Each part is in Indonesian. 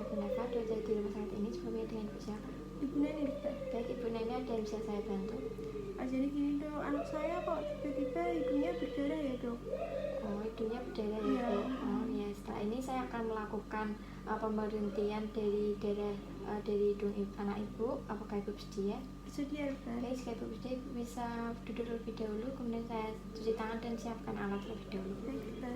Dr. Neva, dokter di rumah sakit ini. Sebelumnya dengan Ibu siapa? Ibu Neni, dokter. Baik, Ibu Neni, ada yang bisa saya bantu? Jadi gini dok, anak saya kok tiba-tiba hidungnya berdarah ya dok. Oh, hidungnya berdarah ya, Iya. Dok? Oh ya, setelah ini saya akan melakukan pemberhentian dari darah dari hidung anak Ibu. Apakah Ibu bersedia? Bersedia dokter. Baik, jika Ibu bersedia, Ibu bisa duduk terlebih dahulu, kemudian saya cuci tangan dan siapkan alat terlebih dahulu. Baik dokter.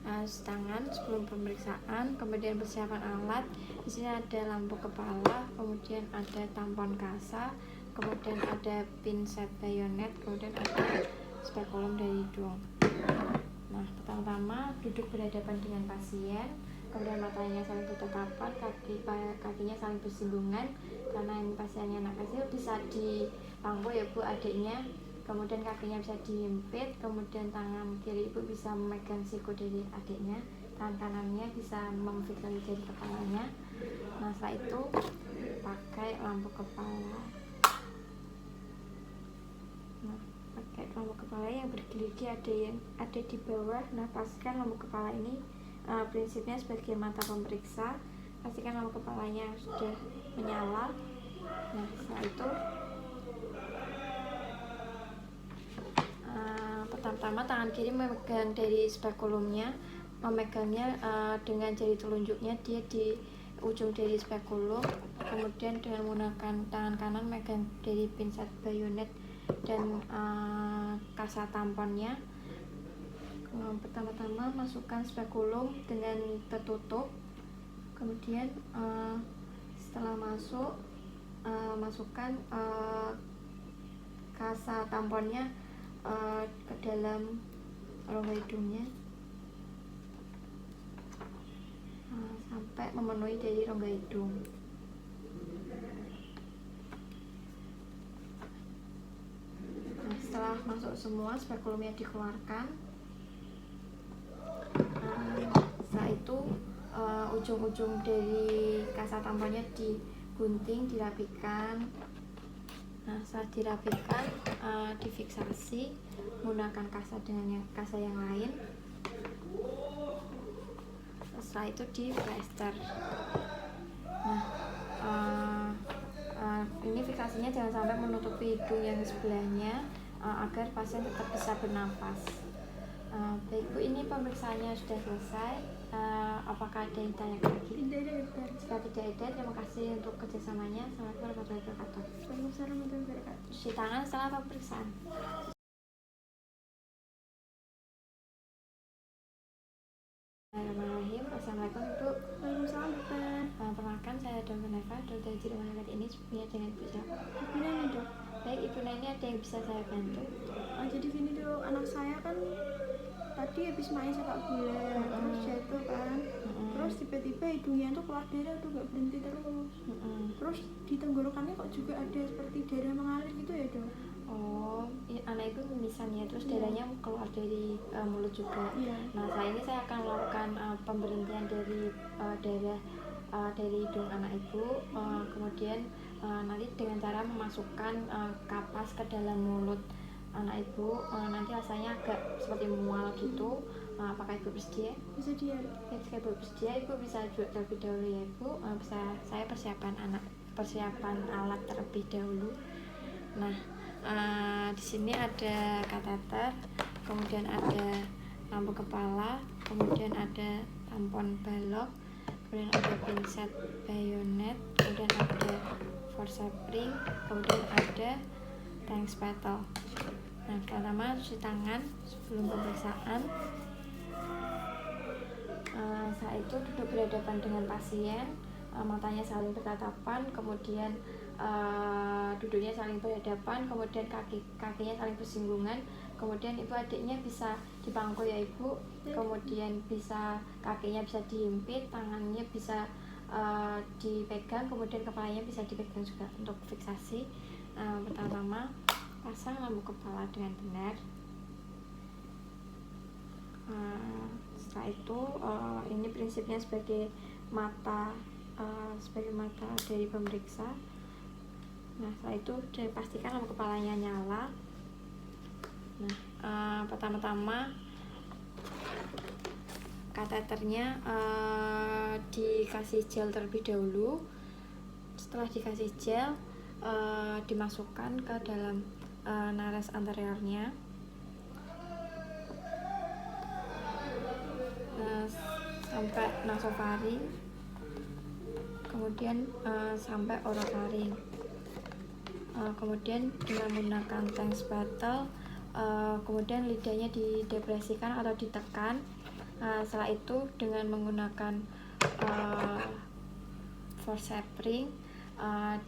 Cuci tangan sebelum pemeriksaan, kemudian persiapan alat. Di sini ada lampu kepala, kemudian ada tampon kasa, kemudian ada pinset bayonet, kemudian ada spekulum dari hidung. Nah, pertama-tama duduk berhadapan dengan pasien, kemudian matanya saling bertatapan, kakinya saling bersinggungan. Karena ini pasiennya anak kecil, bisa dipangku ya Bu adiknya, kemudian kakinya bisa dihimpit, kemudian tangan kiri Ibu bisa memegang siku dari adiknya, tangan kanannya bisa memfiksasi jari kepalanya. Nah, setelah itu pakai lampu kepala. Nah, pakai lampu kepala yang bergerigi ada di bawah. Nah, pastikan lampu kepala ini prinsipnya sebagai mata pemeriksa. Pastikan lampu kepalanya sudah menyala. Nah, setelah itu pertama tangan kiri memegang dari spekulumnya, memegangnya dengan jari telunjuknya dia di ujung dari spekulum, kemudian dengan menggunakan tangan kanan megang dari pinset bayonet dan kasa tamponnya. Pertama-tama masukkan spekulum dengan tertutup, kemudian setelah masuk masukkan kasa tamponnya ke dalam rongga hidungnya sampai memenuhi dari rongga hidung. Nah, setelah masuk semua, spekulumnya dikeluarkan. Setelah itu ujung-ujung dari kasa tamponnya digunting, dirapikan. Nah, setelah dirapikan, difiksasi menggunakan kasa yang lain. Setelah itu di plester. Nah, ini fiksasinya jangan sampai menutupi hidung yang sebelahnya agar pasien tetap bisa bernafas. Baik Bu, ini pemeriksaannya sudah selesai. Apakah ada yang tanya lagi? Tidak ada dokter. Jika tidak ada, terima kasih untuk kerjasamanya. Assalamualaikum warahmatullahi wabarakatuh. Waalaikumsalam warahmatullahi wabarakatuh. Cuci tangan setelah pemeriksaan. Bismillahirrahmanirrahim. Assalamualaikum Ibu. Waalaikumsalam dokter. Perkenalkan, saya Dr. Neva, dokter di rumah sakit ini. Sebelumnya dengan Ibu siapa? Ibu Neni dok. Baik, Ibu Neni, ada yang bisa saya bantu? Jadi gini dok, anak saya kan tadi habis main sepak bola, terus jatuh kan, terus tiba-tiba hidungnya tuh keluar darah tuh gak berhenti terus. Terus di tenggorokannya kok juga ada seperti darah mengalir gitu ya dok? Oh, anak Ibu mimisan ya, terus darahnya keluar dari mulut juga. Nah, setelah ini saya akan melakukan pemberhentian dari darah dari hidung anak Ibu, kemudian nanti dengan cara memasukkan kapas ke dalam mulut anak Ibu. Nanti rasanya agak seperti mual gitu. Apakah Ibu bersedia? Bersedia. Jika Ibu bersedia, Ibu bisa duduk terlebih dahulu ya Ibu. Saya persiapan alat terlebih dahulu. Nah, di sini ada kateter, kemudian ada lampu kepala, kemudian ada tampon balok, kemudian ada pinset bayonet, kemudian ada forceps ring, kemudian ada tank spatel. Nah, pertama cuci tangan sebelum pemeriksaan. Saat itu duduk berhadapan dengan pasien, matanya saling bertatapan, kemudian duduknya saling berhadapan, kemudian kakinya saling bersinggungan, kemudian ibu adiknya bisa dipangku ya Ibu, kemudian bisa kakinya bisa dihimpit, tangannya bisa dipegang, kemudian kepalanya bisa dipegang juga untuk fiksasi. Pertama-tama pasang lampu kepala dengan benar. Setelah itu ini prinsipnya sebagai mata dari pemeriksa. Nah, setelah itu dipastikan lampu kepalanya nyala. Nah, pertama-tama kateternya dikasih gel terlebih dahulu. Setelah dikasih gel, dimasukkan ke dalam nares anteriornya sampai nasofaring, kemudian sampai orofaring. Kemudian dengan menggunakan tank spattle, kemudian lidahnya didepresikan atau ditekan. Setelah itu dengan menggunakan forceps ring,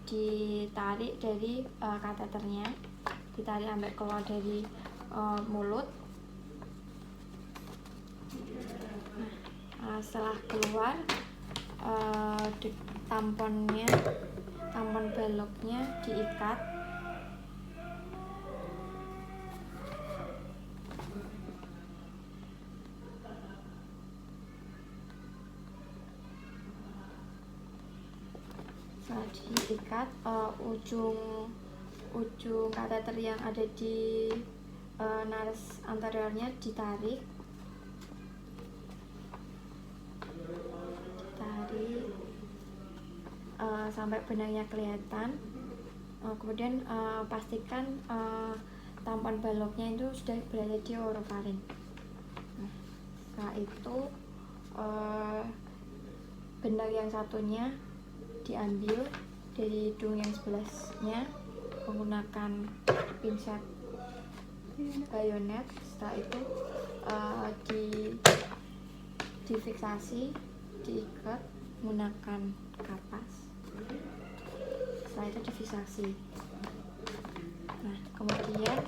ditarik dari kateternya, ditarik sampai keluar dari mulut. Setelah keluar, tampon baloknya diikat. Setelah diikat, ujung kateter yang ada di nares anteriornya ditarik sampai benangnya kelihatan. Kemudian pastikan tampon baloknya itu sudah berada di orofaring. Setelah itu benang yang satunya diambil dari hidung yang sebelahnya menggunakan pinset bayonet. Setelah itu difiksasi, diikat menggunakan kapas. Setelah itu difiksasi. Nah, kemudian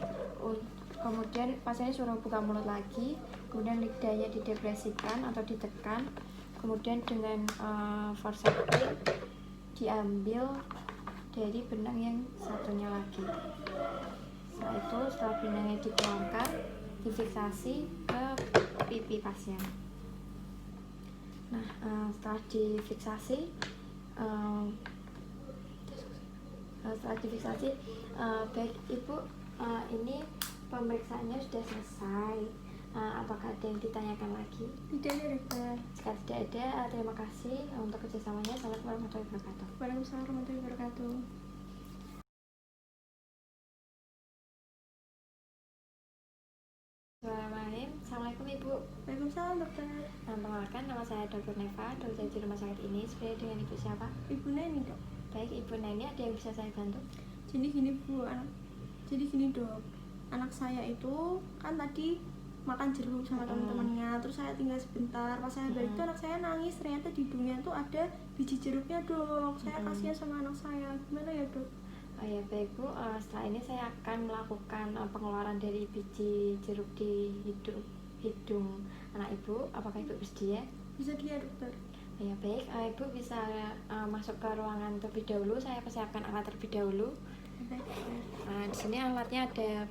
pasiennya suruh buka mulut lagi, kemudian lidahnya didepresikan atau ditekan, kemudian dengan forceps ring diambil dari benang yang satunya lagi. Setelah itu, setelah benangnya dikeluarkan, difiksasi ke pipi pasien. Nah, setelah difiksasi, baik Ibu, ini pemeriksaannya sudah selesai. Apakah ada yang ditanyakan lagi? Tidak ada, dokter. Jika tidak ada, terima kasih untuk kerjasamanya. Assalamualaikum warahmatullahi wabarakatuh. Waalaikumsalam warahmatullahi wabarakatuh. Assalamualaikum Ibu. Waalaikumsalam, dokter. Perkenalkan, nama saya Dr. Neva, dokter di rumah sakit ini. Sebenarnya dengan Ibu siapa? Ibu Neni, dok. Baik, Ibu Neni, ada yang bisa saya bantu? Jadi gini, dok, anak saya itu kan tadi makan jeruk sama teman-temannya, terus saya tinggal sebentar, pas saya balik tuh anak saya nangis, ternyata di hidungnya tuh ada biji jeruknya, dok. Saya kasihan sama anak saya, gimana ya, dok? Oh ya, baik Bu, setelah ini saya akan melakukan pengeluaran dari biji jeruk di hidung anak Ibu. Apakah Ibu bersedia? Bisa dia, dokter. Oh ya, baik, Ibu bisa masuk ke ruangan terlebih dahulu. Saya persiapkan alat terlebih dahulu. Baik, dokter. Di sini alatnya ada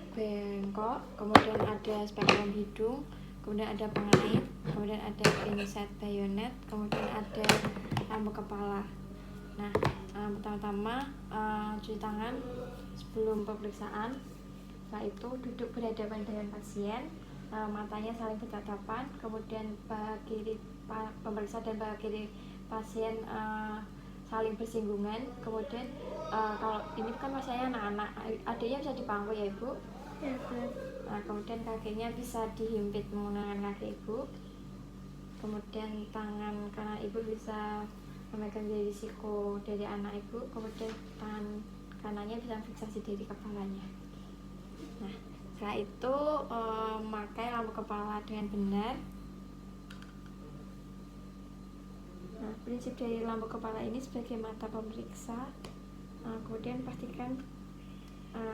bengkok, kemudian ada spekulum hidung, kemudian ada pengait, kemudian ada pinset bayonet, kemudian ada lampu kepala. Nah, pertama-tama cuci tangan sebelum pemeriksaan. Setelah itu duduk berhadapan dengan pasien, matanya saling bertatapan, kemudian paha kiri pemeriksa dan paha kiri pasien saling bersinggungan. Kemudian kalau ini kan pasiennya anak-anak, adanya bisa dipangku ya Ibu. Ya, dokter. Nah, kemudian kakinya bisa dihimpit menggunakan kaki Ibu. Kemudian tangan kanan Ibu bisa memegang dari siku dari anak Ibu. Kemudian tangan kanannya bisa fiksasi dari kepalanya. Nah, setelah itu memakai lampu kepala dengan benar. Nah, prinsip dari lampu kepala ini sebagai mata pemeriksa. Kemudian pastikan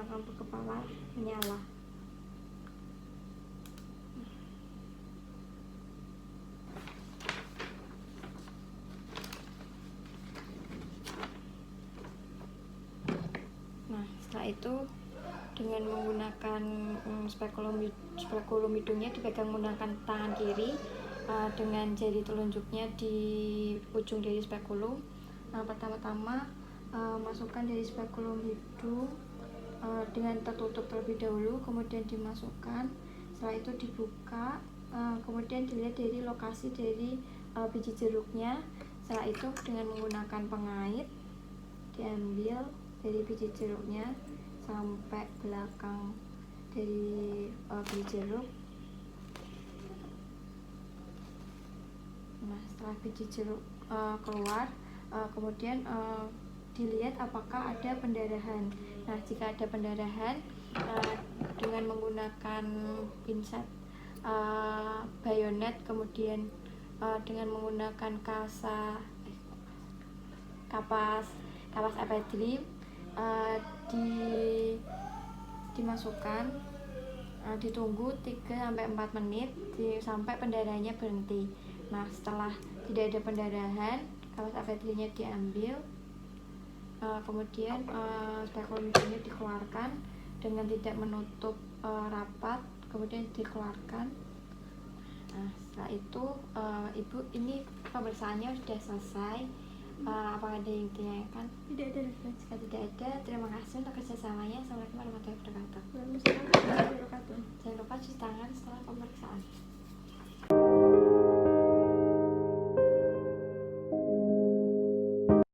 lampu kepala menyala. Nah, setelah itu dengan menggunakan spekulum hidungnya dipegang menggunakan tangan kiri, dengan jari telunjuknya di ujung dari spekulum. Pertama-tama masukkan dari spekulum hidung dengan tertutup terlebih dahulu, kemudian dimasukkan. Setelah itu dibuka Kemudian dilihat dari lokasi dari biji jeruknya. Setelah itu dengan menggunakan pengait diambil dari biji jeruknya sampai belakang dari biji jeruk. Nah, setelah biji jeruk keluar, kemudian dilihat apakah ada pendarahan. Nah, jika ada pendarahan, dengan menggunakan pinset bayonet, kemudian dengan menggunakan kapas epidrim, dimasukkan, ditunggu 3-4 menit sampai pendarahannya berhenti. Nah, setelah tidak ada pendarahan, kapas epidrimnya diambil, kemudian spekulumnya dikeluarkan dengan tidak menutup rapat, kemudian dikeluarkan. Nah, setelah itu Ibu, ini pemeriksaannya sudah selesai. Apakah ada yang ditanyakan? Tidak ada. Jika tidak ada, terima kasih untuk kerjasamanya. Assalamualaikum warahmatullahi wabarakatuh. Waalaikumsalam warahmatullahi wabarakatuh. Jangan lupa cuci tangan setelah pemeriksaan.